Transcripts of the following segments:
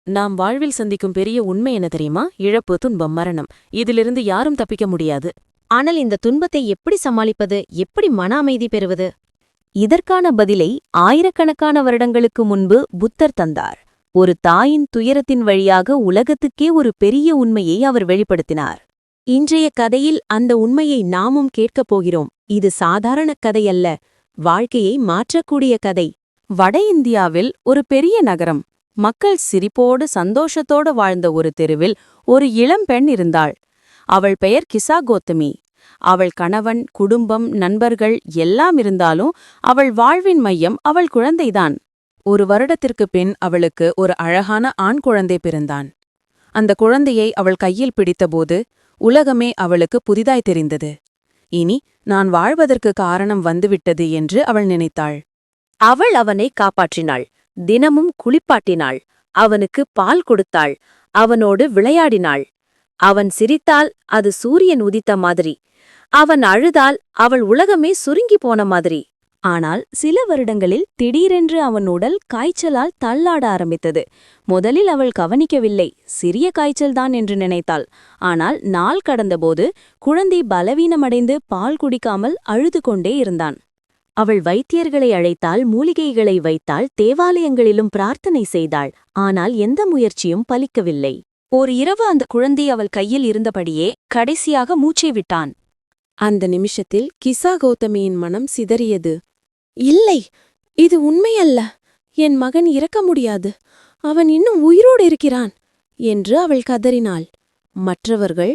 நாம் வாழ்வில் சந்திக்கும் பெரிய உண்மை என்ன தெரியுமா? இழப்பு, துன்பம், மரணம். இதிலிருந்து யாரும் தப்பிக்க முடியாது. ஆனால் இந்த துன்பத்தை எப்படி சமாளிப்பது, எப்படி மன அமைதி பெறுவது? இதற்கான பதிலை ஆயிரக்கணக்கான வருடங்களுக்கு முன்பு புத்தர் தந்தார். ஒரு தாயின் துயரத்தின் வழியாக உலகத்துக்கே ஒரு பெரிய உண்மையை அவர் வெளிப்படுத்தினார். இன்றைய கதையில் அந்த உண்மையை நாமும் கேட்கப் போகிறோம். இது சாதாரண கதையல்ல, வாழ்க்கையை மாற்றக்கூடிய கதை. வட இந்தியாவில் ஒரு பெரிய நகரம். மக்கள் சிரிப்போடு சந்தோஷத்தோடு வாழ்ந்த ஒரு தெருவில் ஒரு இளம்பெண் இருந்தாள். அவள் பெயர் கிசா கோத்தமி. அவள் கணவன், குடும்பம், நண்பர்கள் எல்லாம் இருந்தாலும் அவள் வாழ்வின் மையம் அவள் குழந்தைதான். ஒரு வருடத்திற்குப் பின் அவளுக்கு ஒரு அழகான ஆண் குழந்தை பிறந்தான். அந்த குழந்தையை அவள் கையில் பிடித்தபோது உலகமே அவளுக்கு புதிதாய் தெரிந்தது. இனி நான் வாழ்வதற்கு காரணம் வந்துவிட்டது என்று அவள் நினைத்தாள். அவள் அவனை காப்பாற்றினாள். தினமும் குளிப்பாட்டினாள். அவனுக்கு பால் கொடுத்தாள். அவனோடு விளையாடினாள். அவன் சிரித்தால் அது சூரியன் உதித்த மாதிரி. அவன் அழுதால் அவள் உலகமே சுருங்கி போன மாதிரி. ஆனால் சில வருடங்களில் திடீரென்று அவன் உடல் காய்ச்சலால் தள்ளாட ஆரம்பித்தது. முதலில் அவள் கவனிக்கவில்லை, சிறிய காய்ச்சல்தான் என்று நினைத்தாள். ஆனால் நாள் கடந்தபோது குழந்தை பலவீனமடைந்து பால் குடிக்காமல் அழுது கொண்டே இருந்தான். அவள் வைத்தியர்களை அழைத்தாள், மூலிகைகளை வைத்தாள், தேவாலயங்களிலும் பிரார்த்தனை செய்தாள். ஆனால் எந்த முயற்சியும் பலிக்கவில்லை. ஓர் இரவு அந்த குழந்தை அவள் கையில் இருந்தபடியே கடைசியாக மூச்சை விட்டான். அந்த நிமிஷத்தில் கிசா கௌதமியின் மனம் சிதறியது. இல்லை, இது உண்மையல்ல. என் மகன் இறக்க முடியாது. அவன் இன்னும் உயிரோடு இருக்கிறான் என்று அவள் கதறினாள். மற்றவர்கள்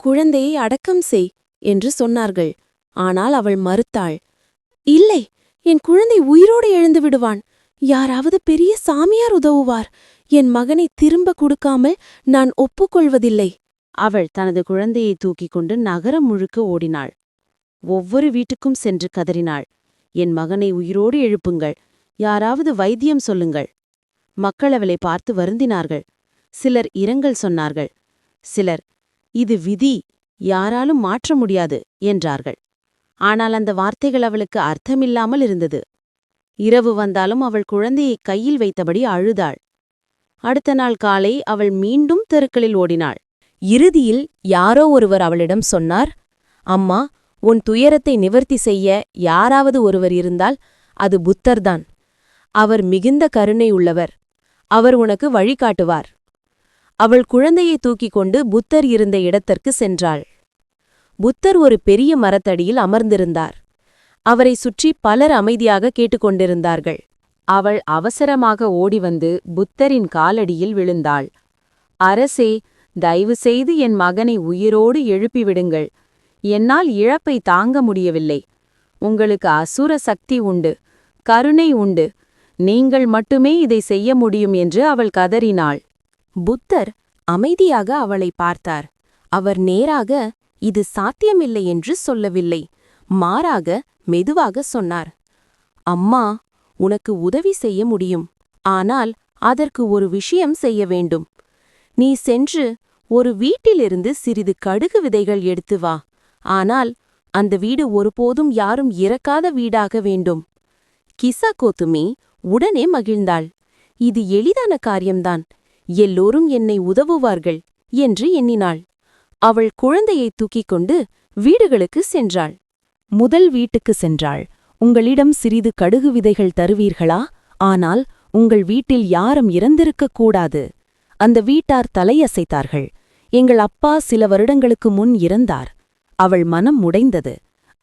குழந்தையை அடக்கம் செய் என்று சொன்னார்கள். ஆனால் அவள் மறுத்தாள். இல்லை, என் குழந்தை உயிரோடு எழுந்து விடுவான். யாராவது பெரிய சாமியார் உதவுவார். என் மகனை திரும்ப கொடுக்காமல் நான் ஒப்புக்கொள்வதில்லை. அவள் தனது குழந்தையை தூக்கிக் கொண்டு நகரம் முழுக்க ஓடினாள். ஒவ்வொரு வீட்டுக்கும் சென்று கதறினாள். என் மகனை உயிரோடு எழுப்புங்கள், யாராவது வைத்தியம் சொல்லுங்கள். மக்கள் அவளை பார்த்து வருந்தினார்கள். சிலர் இரங்கல் சொன்னார்கள். சிலர், இது விதி, யாராலும் மாற்ற முடியாது என்றார்கள். ஆனால் அந்த வார்த்தைகள் அவளுக்கு அர்த்தமில்லாமல் இருந்தது. இரவு வந்தாலும் அவள் குழந்தையை கையில் வைத்தபடி அழுதாள். அடுத்த நாள் காலை அவள் மீண்டும் தெருக்களில் ஓடினாள். இறுதியில் யாரோ ஒருவர் அவளிடம் சொன்னார், அம்மா, உன் துயரத்தை நிவர்த்தி செய்ய யாராவது ஒருவர் இருந்தால் அது புத்தர்தான். அவர் மிகுந்த கருணை உள்ளவர். அவர் உனக்கு வழிகாட்டுவார். அவள் குழந்தையை தூக்கிக் கொண்டு புத்தர் இருந்த இடத்திற்கு சென்றாள். புத்தர் ஒரு பெரிய மரத்தடியில் அமர்ந்திருந்தார். அவரை சுற்றி பலர் அமைதியாக கேட்டுக்கொண்டிருந்தார்கள். அவள் அவசரமாக ஓடிவந்து புத்தரின் காலடியில் விழுந்தாள். அரசே, தயவு செய்து என் மகனை உயிரோடு எழுப்பிவிடுங்கள். என்னால் இழப்பை தாங்க முடியவில்லை. உங்களுக்கு அசுர சக்தி உண்டு, கருணை உண்டு. நீங்கள் மட்டுமே இதை செய்ய முடியும் என்று அவள் கதறினாள். புத்தர் அமைதியாக அவளை பார்த்தார். அவர் நேராக இது சாத்தியமில்லை என்று சொல்லவில்லை. மாறாக மெதுவாக சொன்னார், அம்மா, உனக்கு உதவி செய்ய முடியும். ஆனால் அதற்கு ஒரு விஷயம் செய்ய வேண்டும். நீ சென்று ஒரு வீட்டிலிருந்து சிறிது கடுகு விதைகள் எடுத்து வா. ஆனால் அந்த வீடு ஒருபோதும் யாரும் இறக்காத வீடாக வேண்டும். கிசா கோத்துமி உடனே மகிழ்ந்தாள். இது எளிதான காரியம்தான். எல்லோரும் என்னை உதவுவார்கள் என்று எண்ணினாள். அவள் குழந்தையை தூக்கிக் கொண்டு வீடுகளுக்கு சென்றாள். முதல் வீட்டுக்கு சென்றாள். உங்களிடம் சிறிது கடுகு விதைகள் தருவீர்களா? ஆனால் உங்கள் வீட்டில் யாரும் இறந்திருக்கக் கூடாது. அந்த வீட்டார் தலையசைத்தார்கள். எங்கள் அப்பா சில வருடங்களுக்கு முன் இறந்தார். அவள் மனம் உடைந்தது.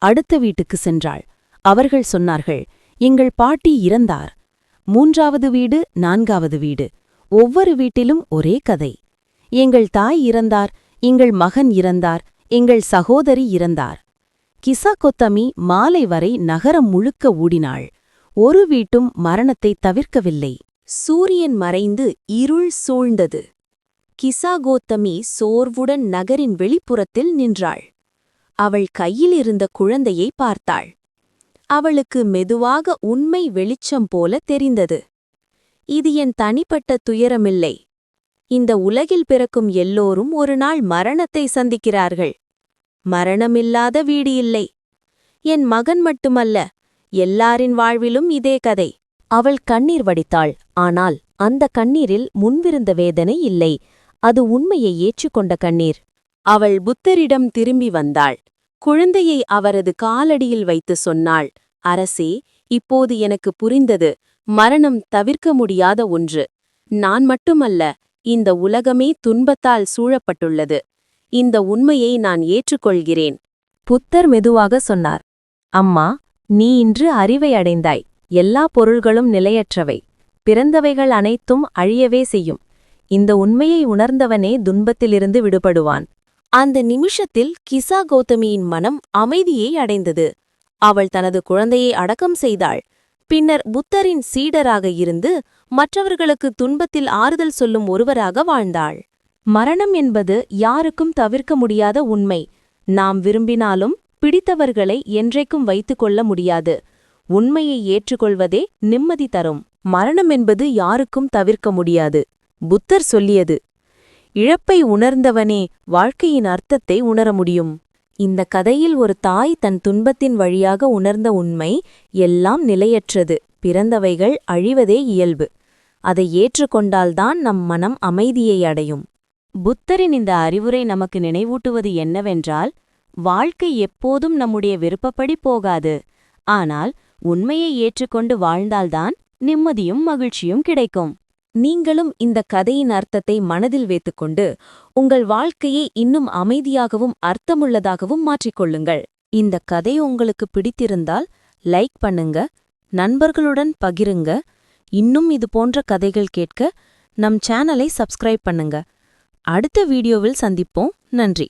அடுத்த வீட்டுக்கு சென்றாள். அவர்கள் சொன்னார்கள், எங்கள் பாட்டி இறந்தார். மூன்றாவது வீடு, நான்காவது வீடு, ஒவ்வொரு வீட்டிலும் ஒரே கதை. எங்கள் தாய் இறந்தார், எங்கள் மகன் இறந்தார், எங்கள் சகோதரி இறந்தார். கிசா கோத்தமி மாலை வரை நகரம் முழுக்க ஊடினாள். ஒரு வீட்டும் மரணத்தை தவிர்க்கவில்லை. சூரியன் மறைந்து இருள் சூழ்ந்தது. கிசா கோத்தமி சோர்வுடன் நகரின் வெளிப்புறத்தில் நின்றாள். அவள் கையில் இருந்த குழந்தையை பார்த்தாள். அவளுக்கு மெதுவாக உண்மை வெளிச்சம் போல தெரிந்தது. இது என் தனிப்பட்ட துயரமில்லை. இந்த உலகில் பிறக்கும் எல்லோரும் ஒரு நாள் மரணத்தை சந்திக்கிறார்கள். மரணமில்லாத வீடு இல்லை. என் மகன் மட்டுமல்ல, எல்லாரின் வாழ்விலும் இதே கதை. அவள் கண்ணீர் வடித்தாள். ஆனால் அந்த கண்ணீரில் முன்பிருந்த வேதனை இல்லை. அது உண்மையை ஏற்றுக்கொண்ட கண்ணீர். அவள் புத்தரிடம் திரும்பி வந்தாள். குழந்தையை அவரது காலடியில் வைத்து சொன்னாள், அரசே, இப்போது எனக்கு புரிந்தது. மரணம் தவிர்க்க முடியாத ஒன்று. நான் மட்டுமல்ல, இந்த உலகமே துன்பத்தால் சூழப்பட்டுள்ளது. இந்த உண்மையை நான் ஏற்றுக்கொள்கிறேன். புத்தர் மெதுவாக சொன்னார், அம்மா, நீ இன்று அறிவை அடைந்தாய். எல்லா பொருள்களும் நிலையற்றவை. பிறந்தவைகள் அனைத்தும் அழியவே செய்யும். இந்த உண்மையை உணர்ந்தவனே துன்பத்திலிருந்து விடுபடுவான். அந்த நிமிஷத்தில் கிசா கௌதமியின் மனம் அமைதியை அடைந்தது. அவள் தனது குழந்தையை அடக்கம் செய்தாள். பின்னர் புத்தரின் சீடராக இருந்து மற்றவர்களுக்கு துன்பத்தில் ஆறுதல் சொல்லும் ஒருவராக வாழ்ந்தாள். மரணம் என்பது யாருக்கும் தவிர்க்க முடியாத உண்மை. நாம் விரும்பினாலும் பிடித்தவர்களை என்றைக்கும் வைத்துக்கொள்ள முடியாது. உண்மையை ஏற்றுக்கொள்வதே நிம்மதி தரும். மரணம் என்பது யாருக்கும் தவிர்க்க முடியாது. புத்தர் சொல்லியது. இழப்பை உணர்ந்தவனே வாழ்க்கையின் அர்த்தத்தை உணர முடியும். இந்த கதையில் ஒரு தாய் தன் துன்பத்தின் வழியாக உணர்ந்த உண்மை, எல்லாம் நிலையற்றது, பிறந்தவைகள் அழிவதே இயல்பு. அதை ஏற்றுக்கொண்டால்தான் நம் மனம் அமைதியை அடையும். புத்தரின் இந்த அறிவுரை நமக்கு நினைவூட்டுவது என்னவென்றால், வாழ்க்கை எப்போதும் நம்முடைய விருப்பப்படி போகாது. ஆனால் உண்மையை ஏற்றுக்கொண்டு வாழ்ந்தால்தான் நிம்மதியும் மகிழ்ச்சியும் கிடைக்கும். நீங்களும் இந்த கதையின் அர்த்தத்தை மனதில் வைத்துக்கொண்டு உங்கள் வாழ்க்கையை இன்னும் அமைதியாகவும் அர்த்தமுள்ளதாகவும் மாற்றிக்கொள்ளுங்கள். இந்த கதை உங்களுக்கு பிடித்திருந்தால் லைக் பண்ணுங்க, நண்பர்களுடன் பகிருங்க. இன்னும் இது போன்ற கதைகள் கேட்க நம் சேனலை சப்ஸ்கிரைப் பண்ணுங்க. அடுத்த வீடியோவில் சந்திப்போம். நன்றி.